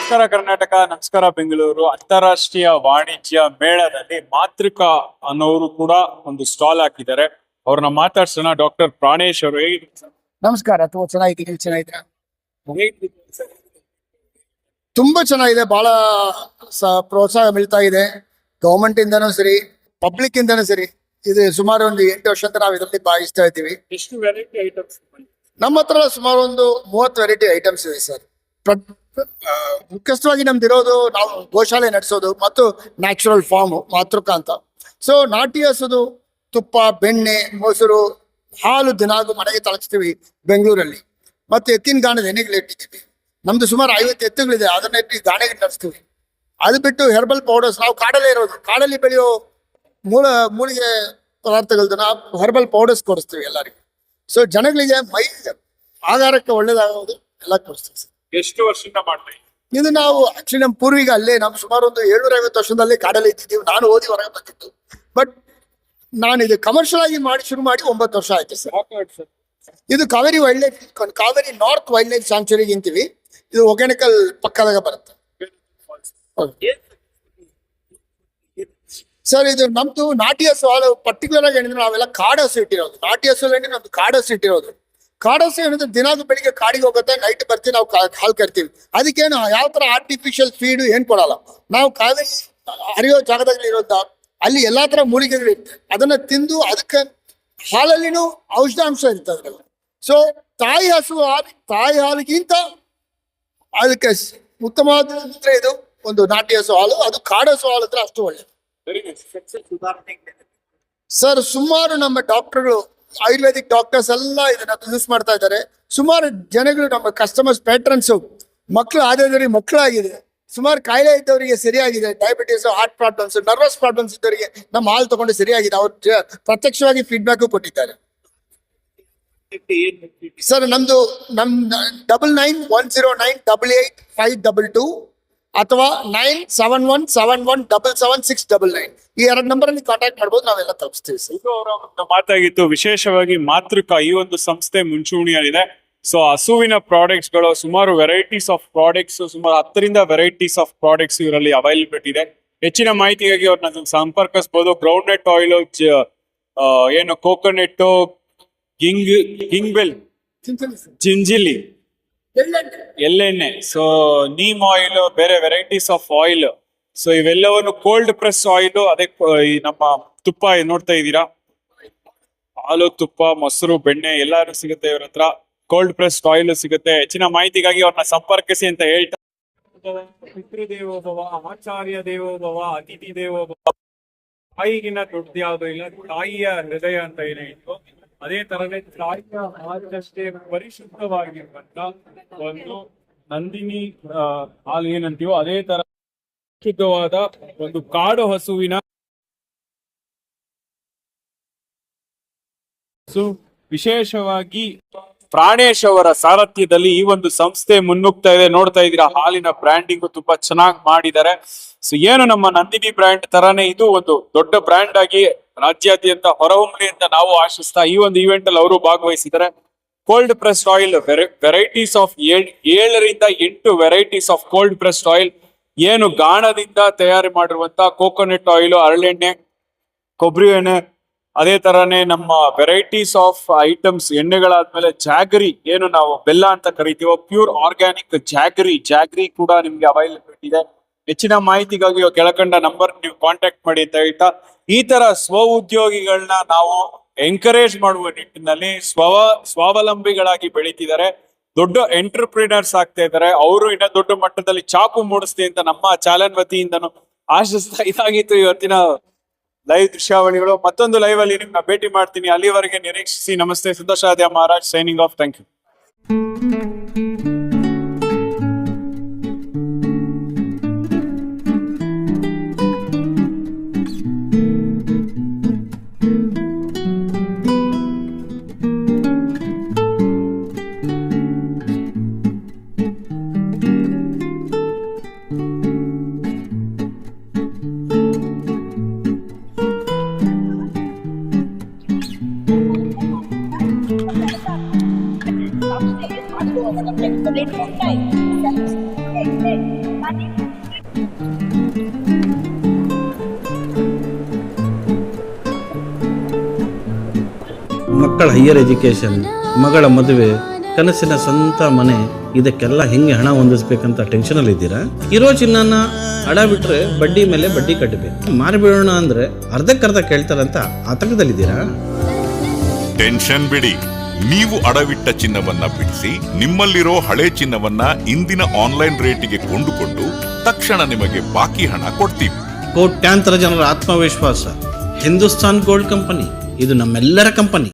ನಮಸ್ಕಾರ ಕರ್ನಾಟಕ, ನಮಸ್ಕಾರ ಬೆಂಗಳೂರು ಅಂತಾರಾಷ್ಟ್ರೀಯ ವಾಣಿಜ್ಯ ಮೇಳದಲ್ಲಿ ಮಾತೃಕಾ ಅನ್ನೋರು ಕೂಡ ಒಂದು ಸ್ಟಾಲ್ ಹಾಕಿದ್ದಾರೆ. ಅವ್ರನ್ನ ಮಾತಾಡ್ಸೋಣ. ಡಾಕ್ಟರ್ ಪ್ರಾಣೇಶ್ ಅವರು ನಮಸ್ಕಾರ. ಅಥವಾ ಚೆನ್ನಾಗಿದ್ದೀನಿ, ಚೆನ್ನಾಗಿದ್ದೀರಾ? ತುಂಬಾ ಚೆನ್ನಾಗಿದೆ. ಬಹಳ ಪ್ರೋತ್ಸಾಹ ಮಿಳ್ತಾ ಇದೆ. ಗವರ್ಮೆಂಟ್ ಇಂದನೂ ಸರಿ, ಪಬ್ಲಿಕ್ ಇಂದನೂ ಸರಿ. ಇದು ಸುಮಾರು ಒಂದು 8 ವರ್ಷದಿಂದ ನಾವು ಇದರಲ್ಲಿ ಭಾಗಿಸ್ತಾ ಇದ್ದೀವಿ. ಎಷ್ಟು ವೆರೈಟಿ ಐಟಮ್ಸ್ ನಮ್ಮ ಹತ್ರ ಸುಮಾರು ಒಂದು 30 ವೆರೈಟಿ ಐಟಮ್ಸ್ ಇದೆ ಸರ್. ಮುಖ್ಯಸ್ಥವಾಗಿ ನಮ್ದಿರೋದು ನಾವು ಗೋಶಾಲೆ ನಡೆಸೋದು ಮತ್ತು ನ್ಯಾಚುರಲ್ ಫಾರ್ಮ್ ಮಾತೃಕ ಅಂತ. ಸೊ ನಾಟಿ ಹಸುದು ತುಪ್ಪ, ಬೆಣ್ಣೆ, ಮೊಸರು, ಹಾಲು ದಿನಾಗೂ ಮನೆಗೆ ತಲುಪಿಸ್ತೀವಿ ಬೆಂಗಳೂರಲ್ಲಿ. ಮತ್ತೆ ಎತ್ತಿನ ಗಾಣದ ಎಣ್ಣೆಗಳು ಇಟ್ಟಿದ್ದೀವಿ. ನಮ್ದು ಸುಮಾರು 50 ಎತ್ತುಗಳಿದೆ, ಅದನ್ನ ಇಟ್ಟು ಗಾಣೆಗೆ ನಡೆಸ್ತೀವಿ. ಅದು ಬಿಟ್ಟು ಹೆರ್ಬಲ್ ಪೌಡರ್ಸ್, ನಾವು ಕಾಡಲ್ಲೇ ಇರೋದು, ಕಾಡಲ್ಲಿ ಬೆಳೆಯೋ ಮೂಲಿಗೆ ಪದಾರ್ಥಗಳನ್ನ ಹೆರ್ಬಲ್ ಪೌಡರ್ಸ್ ಕೊಡಿಸ್ತೀವಿ ಎಲ್ಲರಿಗೂ. ಸೊ ಜನಗಳಿಗೆ ಮೈ ಆಹಾರಕ್ಕೆ ಒಳ್ಳೇದಾಗೋದು ಎಲ್ಲ ಕೊಡಿಸ್ತೀವಿ ಸರ್. ಎಷ್ಟು ವರ್ಷದಿಂದ ಮಾಡ್ತಾ ಇದ್ದೀವಿ ಇದು? ನಾವು ಆಕ್ಚುಲಿ ನಮ್ಮ ಪೂರ್ವಿಕ ಅಲ್ಲೇ, ನಾವು ಸುಮಾರು ಒಂದು 750 ವರ್ಷದಲ್ಲಿ ಕಾಡಲ್ಲಿ ಇದ್ದಿದ್ದೀವಿ. ನಾನು ಓದಿ ಹೊರಗೆ ಬಂದಿದ್ದು. ಬಟ್ ನಾನು ಇದು ಕಮರ್ಷಿಯಲ್ ಆಗಿ ಶುರು ಮಾಡಿ 9 ವರ್ಷ ಆಯ್ತು ಸರ್. ಇದು Kaveri wild life, Kaveri north wild life sanctuary ಅಂತೀವಿ. ಇದು ಒಗ್ಯಾನಿಕಲ್ ಪಕ್ಕದಾಗ ಬರುತ್ತೆ ಸರ್. ಇದು ನಮ್ದು ನಾಟಿ ಹಸು ಹಾಲು ಪರ್ಟಿಕ್ಯುಲರ್ ಆಗಿ ಹೇಳಿದ್ರೆ ನಾವೆಲ್ಲ ಕಾಡು ಹಸು ಇಟ್ಟಿರೋದು. ನಾಟಿ ಹಸು ನಮ್ದು ಕಾಡು ಹಸು ಇಟ್ಟಿರೋದು. ಕಾಡು ಹಸು ಹೇಳಿದ್ರೆ ದಿನಾಗೂ ಬೆಳಿಗ್ಗೆ ಕಾಡಿಗೆ ಹೋಗುತ್ತೆ, ನೈಟ್ ಬರ್ತೀವಿ, ನಾವು ಹಾಲು ಕರ್ತೀವಿ. ಅದಕ್ಕೇನು ಯಾವ ತರ ಆರ್ಟಿಫಿಷಿಯಲ್ ಫೀಡ್ ಏನ್ ಕೊಡಲ್ಲ. ನಾವು ಕಾವೇರಿ ಹರಿಯೋ ಜಾಗದಲ್ಲಿ ಇರೋದ ಅಲ್ಲಿ ಎಲ್ಲಾ ತರ ಮೂಲಿಕೆಗಳು ಇರ್ತದೆ. ಅದನ್ನ ತಿಂದು ಅದಕ್ಕೆ ಹಾಲಲ್ಲಿನೂ ಔಷಧಾಂಶ ಇರ್ತದೆ. ಸೊ ತಾಯಿ ಹಸು ತಾಯಿ ಹಾಲಿಗಿಂತ ಅದಕ್ಕೆ ಉತ್ತಮವಾದ ಇದು ಒಂದು ನಾಟಿ ಹಸು ಹಾಲು. ಅದು ಕಾಡು ಹಸು ಹಾಲು ಹತ್ರ ಅಷ್ಟು ಒಳ್ಳೆ ಸರ್. ಸುಮಾರು ನಮ್ಮ ಡಾಕ್ಟರ್ಗಳು, ಆಯುರ್ವೇದಿಕ್ ಡಾಕ್ಟರ್ಸ್ ಎಲ್ಲ ಇದನ್ನ ಯೂಸ್ ಮಾಡ್ತಾ ಇದ್ದಾರೆ. ಸುಮಾರು ಜನಗಳು, ನಮ್ಮ ಕಸ್ಟಮರ್ಸ್, ಪ್ಯಾಟ್ರನ್ಸ್, ಮಕ್ಕಳು ಆದವರಿಗೆ ಮಕ್ಕಳಾಗಿದೆ, ಸುಮಾರು ಕಾಯಿಲೆ ಇದ್ದವರಿಗೆ ಸರಿಯಾಗಿದೆ. Diabetes, heart problems, nervous problems ಇದ್ದವರಿಗೆ ನಮ್ಮ ಹಾಲು ತಗೊಂಡು ಸರಿಯಾಗಿದೆ. ಅವ್ರು ಪ್ರತ್ಯಕ್ಷವಾಗಿ ಫೀಡ್ಬ್ಯಾಕ್ ಕೊಟ್ಟಿದ್ದಾರೆ ಸರ್. ನಮ್ದು 9910988852 ಅಥವಾ 9717177699 ಈ 2 ನಂಬರ್ ಅಲ್ಲಿ ಕಾಂಟ್ಯಾಕ್ಟ್ ಮಾಡ್ಬೋದು. ನಾವೆಲ್ಲ ತಲುಪಿಸ್ತೀವಿ ಸರ್. ಇದು ಅವರ ಮಾತಾಗಿತ್ತು. ವಿಶೇಷವಾಗಿ ಮಾತೃಕಾ ಈ ಒಂದು ಸಂಸ್ಥೆ ಮುಂಚೂಣಿಯಲ್ಲಿದೆ. ಸೊ ಹಸುವಿನ ಪ್ರಾಡಕ್ಟ್ಸ್ ಗಳು ಸುಮಾರು ವೆರೈಟೀಸ್ ಆಫ್ ಪ್ರಾಡಕ್ಟ್ಸ್, ಸುಮಾರು 10ರಿಂದ ವೆರೈಟೀಸ್ ಆಫ್ ಪ್ರಾಡಕ್ಟ್ಸ್ ಇವರಲ್ಲಿ ಅವೈಲಬಿಲಿಟಿ ಇದೆ. ಹೆಚ್ಚಿನ ಮಾಹಿತಿಗಾಗಿ ಅವ್ರನ್ನ ಸಂಪರ್ಕಿಸಬಹುದು. ಗ್ರೌಂಡ್ ನಟ್ ಆಯಿಲ್, ಏನು ಕೋಕೋನಟ್, ಗಿಂಗ್ಬೆಲ್, ಜಿಂಜಿಲಿ, ಎಳ್ಳೆಣ್ಣೆ, ಸೊ ನೀಮ್ ಆಯಿಲ್, ಬೇರೆ ವೆರೈಟೀಸ್ ಆಫ್ ಆಯಿಲ್. ಸೊ ಇವೆಲ್ಲವನ್ನು ಕೋಲ್ಡ್ ಪ್ರೆಸ್ ಆಯಿಲ್, ಅದೇ ನಮ್ಮ ತುಪ್ಪ ನೋಡ್ತಾ ಇದ್ದೀರಾ, ಹಾಲು, ತುಪ್ಪ, ಮೊಸರು, ಬೆಣ್ಣೆ ಎಲ್ಲಾರು ಸಿಗುತ್ತೆ ಇವ್ರ ಹತ್ರ. ಕೋಲ್ಡ್ ಪ್ರೆಸ್ ಆಯಿಲ್ ಸಿಗುತ್ತೆ. ಹೆಚ್ಚಿನ ಮಾಹಿತಿಗಾಗಿ ಅವ್ರನ್ನ ಸಂಪರ್ಕಿಸಿ ಅಂತ ಹೇಳ್ತಾ, ಪಿತೃದೇವೋಭವ, ಆಚಾರ್ಯ ದೇವೋಭವ, ಅತಿಥಿ ದೇವೋಭವ, ತಾಯಿಗಿನ ದೊಡ್ಡದು ಯಾವುದು ಇಲ್ಲ. ತಾಯಿಯ ಹೃದಯ ಅಂತ ಏನಾಯ್ತು, ಅದೇ ತರನೇ ತಾಯಿಯ ಹಾಲಿನಷ್ಟೇ ಪರಿಶುದ್ಧವಾಗಿರುವಂತ ಒಂದು ನಂದಿನಿ ಹಾಲು ಏನಂತೀವೋ ಅದೇ ತರ ಶುದ್ಧವಾದ ಒಂದು ಕಾಡು ಹಸುವಿನ ವಿಶೇಷವಾಗಿ ಪ್ರಾಣೇಶ್ ಅವರ ಸಾರಥ್ಯದಲ್ಲಿ ಈ ಒಂದು ಸಂಸ್ಥೆ ಮುನ್ನುಗ್ತಾ ಇದೆ. ನೋಡ್ತಾ ಇದ್ದೀರಾ, ಹಾಲಿನ ಬ್ರ್ಯಾಂಡಿಂಗ್ ತುಂಬಾ ಚೆನ್ನಾಗಿ ಮಾಡಿದ್ದಾರೆ. ಸೊ ಏನು ನಮ್ಮ ನಂದಿನಿ ಬ್ರ್ಯಾಂಡ್ ತರಾನೇ ಇದು ಒಂದು ದೊಡ್ಡ ಬ್ರ್ಯಾಂಡ್ ಆಗಿ ರಾಜ್ಯಾದ್ಯಂತ ಹೊರಹೊಮ್ಮಲಿ ಅಂತ ನಾವು ಆಶಿಸ್ತಾ ಈ ಒಂದು ಇವೆಂಟ್ ಅಲ್ಲಿ ಅವರು ಭಾಗವಹಿಸಿದ್ದಾರೆ. Cold pressed oil, varieties of 7ರಿಂದ 8 varieties of cold pressed oil. ಏನು ಗಾಣದಿಂದ ತಯಾರು ಮಾಡಿರುವಂತ ಕೋಕೋನಟ್ ಆಯಿಲ್, ಹರಳೆಣ್ಣೆ, ಕೊಬ್ಬರಿ ಎಣ್ಣೆ, ಅದೇ ತರಾನೇ ನಮ್ಮ ವೆರೈಟೀಸ್ ಆಫ್ ಐಟಮ್ಸ್ ಎಣ್ಣೆಗಳಾದ್ಮೇಲೆ ಜಾಗರಿ, ಏನು ನಾವು ಬೆಲ್ಲ ಅಂತ ಕರಿತೀವೋ, ಪ್ಯೂರ್ ಆರ್ಗ್ಯಾನಿಕ್ ಜಾಗರಿ ಕೂಡ ನಿಮ್ಗೆ ಅವೈಲಬಿಲಿಟಿ ಇದೆ. ಹೆಚ್ಚಿನ ಮಾಹಿತಿಗಾಗಿ ಕೆಳಕಂಡ ನಂಬರ್ ನೀವು ಕಾಂಟ್ಯಾಕ್ಟ್ ಮಾಡಿ ಅಂತ ಹೇಳ್ತಾ, ಈ ತರ ಸ್ವ ಉದ್ಯೋಗಿಗಳನ್ನ ನಾವು ಎಂಕರೇಜ್ ಮಾಡುವ ನಿಟ್ಟಿನಲ್ಲಿ ಸ್ವಾವಲಂಬಿಗಳಾಗಿ ಬೆಳೀತಿದ್ದಾರೆ, ದೊಡ್ಡ ಎಂಟರ್ಪ್ರಿನರ್ಸ್ ಆಗ್ತಾ ಇದ್ದಾರೆ. ಅವರು ಇನ್ನ ದೊಡ್ಡ ಮಟ್ಟದಲ್ಲಿ ಚಾಪು ಮೂಡಿಸ್ಲಿ ಅಂತ ನಮ್ಮ ಚಾಲೆಂಜ್ ವತಿಯಿಂದನು ಆಶಿಸ್ತಾ ಇದಾಗಿತ್ತು ಇವತ್ತಿನ ಲೈವ್ ದೃಶ್ಯಾವಳಿಗಳು. ಮತ್ತೊಂದು ಲೈವ್ ಅಲ್ಲಿ ನಿಮ್ನ ಭೇಟಿ ಮಾಡ್ತೀನಿ. ಅಲ್ಲಿವರೆಗೆ ನಿರೀಕ್ಷಿಸಿ. ನಮಸ್ತೆ. Santosh Adya Maharaj signing off. Thank you. They don't ಮಕ್ಕಳ ಹೈಯರ್ ಎಜುಕೇಷನ್, ಮಗಳ ಮದುವೆ, ಕನಸಿನ ಸ್ವಂತ ಮನೆ, ಇದಕ್ಕೆಲ್ಲ ಹೆಂಗೆ ಹಣ ಹೊಂದಿಸ್ಬೇಕಂತ ಟೆನ್ಷನಲ್ಲಿ ಇದ್ದೀರಾ? ಇರೋ ಚಿನ್ನನ ಅಡ ಬಿಟ್ರೆ ಬಡ್ಡಿ ಮೇಲೆ ಬಡ್ಡಿ ಕಟ್ಟಬೇಕು. ಮಾರಿಬಿಡೋಣ ಅಂದ್ರೆ ಅರ್ಧಕ್ಕರ್ಧ ಕೇಳ್ತಾರಂತ ಆತಂಕದಲ್ಲಿದ್ದೀರಾ? ಟೆನ್ಷನ್ ಬಿಡಿ, ನೀವು ಅಡವಿಟ್ಟ ಚಿನ್ನವನ್ನ ಬಿಡಿಸಿ ನಿಮ್ಮಲ್ಲಿರೋ ಹಳೆ ಚಿನ್ನವನ್ನ ಇಂದಿನ ಆನ್ಲೈನ್ ರೇಟಿಗೆ ಕೊಂಡುಕೊಂಡು ತಕ್ಷಣ ನಿಮಗೆ ಬಾಕಿ ಹಣ ಕೊಡ್ತೀವಿ. ಕೋಟ್ಯಾಂತರ ಜನರ ಆತ್ಮವಿಶ್ವಾಸ ಹಿಂದೂಸ್ತಾನ್ ಗೋಲ್ಡ್ ಕಂಪನಿ, ಇದು ನಮ್ಮೆಲ್ಲರ ಕಂಪನಿ.